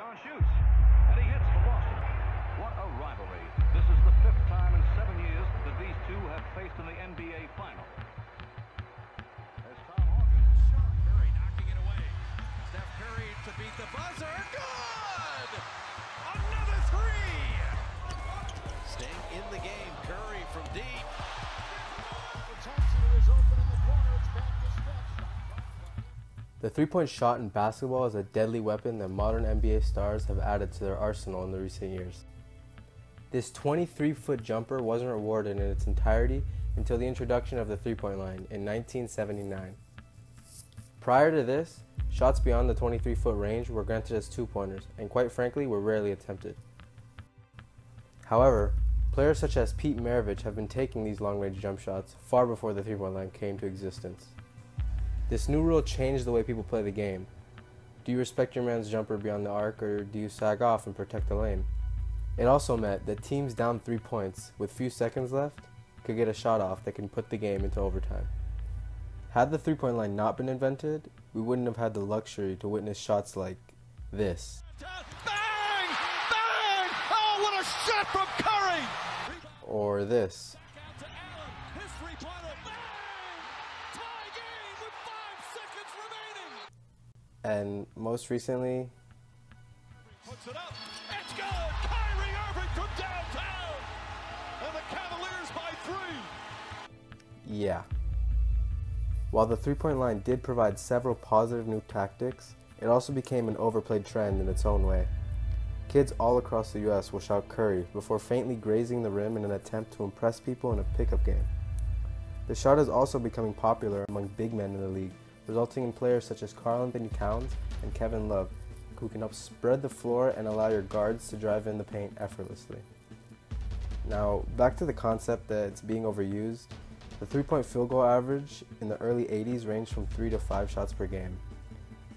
John shoots, and he hits for Boston. What a rivalry. This is the 5th time in 7 years that these two have faced in the NBA Final. There's Tom Hawkins. Curry knocking it away. Steph Curry to beat the buzzer. Good! Another three! Staying in the game, Curry from deep. Thompson is open in the corner. It's back to Steph. The three-point shot in basketball is a deadly weapon that modern NBA stars have added to their arsenal in the recent years. This 23-foot jumper wasn't rewarded in its entirety until the introduction of the three-point line in 1979. Prior to this, shots beyond the 23-foot range were granted as two-pointers, and quite frankly were rarely attempted. However, players such as Pete Maravich have been taking these long-range jump shots far before the three-point line came to existence. This new rule changed the way people play the game. Do you respect your man's jumper beyond the arc, or do you sag off and protect the lane? It also meant that teams down 3 points with few seconds left could get a shot off that can put the game into overtime. Had the three-point line not been invented, we wouldn't have had the luxury to witness shots like this. Bang! Bang! Oh, what a shot from Curry! Or this. Out to Allen. His three-pointer. Bang! Tie game with 5 seconds remaining. And most recently, Puts it up. It's good! Kyrie Irving from downtown! And the Cavaliers by 3! yeah. While the three-point line did provide several positive new tactics, it also became an overplayed trend in its own way. Kids all across the US will shout Curry before faintly grazing the rim in an attempt to impress people in a pickup game. The shot is also becoming popular among big men in the league, resulting in players such as Karl-Anthony Towns and Kevin Love, who can help spread the floor and allow your guards to drive in the paint effortlessly. Now, back to the concept that it's being overused. The three-point field goal average in the early 80s ranged from 3 to 5 shots per game.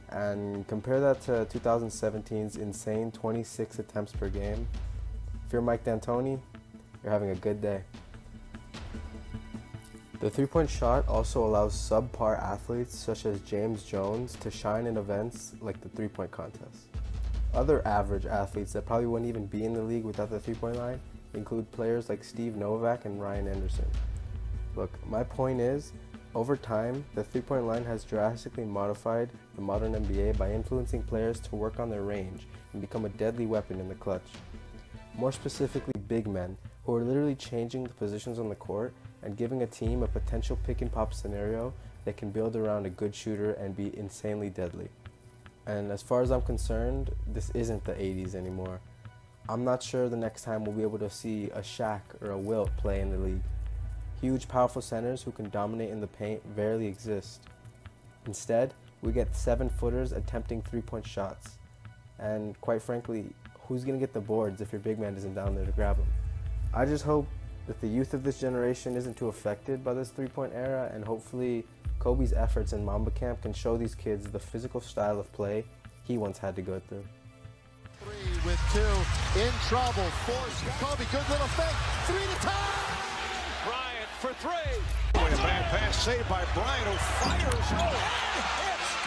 And compare that to 2017's insane 26 attempts per game. If you're Mike D'Antoni, you're having a good day. The three-point shot also allows subpar athletes such as James Jones to shine in events like the three-point contest. Other average athletes that probably wouldn't even be in the league without the three-point line include players like Steve Novak and Ryan Anderson. Look, my point is, over time, the three-point line has drastically modified the modern NBA by influencing players to work on their range and become a deadly weapon in the clutch. More specifically, big men, who are literally changing the positions on the court and giving a team a potential pick-and-pop scenario that can build around a good shooter and be insanely deadly. And as far as I'm concerned, this isn't the 80s anymore. I'm not sure the next time we'll be able to see a Shaq or a Wilt play in the league. Huge, powerful centers who can dominate in the paint rarely exist. Instead, we get 7-footers attempting three-point shots. And quite frankly, who's going to get the boards if your big man isn't down there to grab them? I just hope that the youth of this generation isn't too affected by this three-point era, and hopefully Kobe's efforts in Mamba Camp can show these kids the physical style of play he once had to go through. 3 with 2 in trouble. Force Kobe. Good little fake. 3 to tie. Bryant for 3. A bad pass saved by Bryant, who fires. Oh, and hits.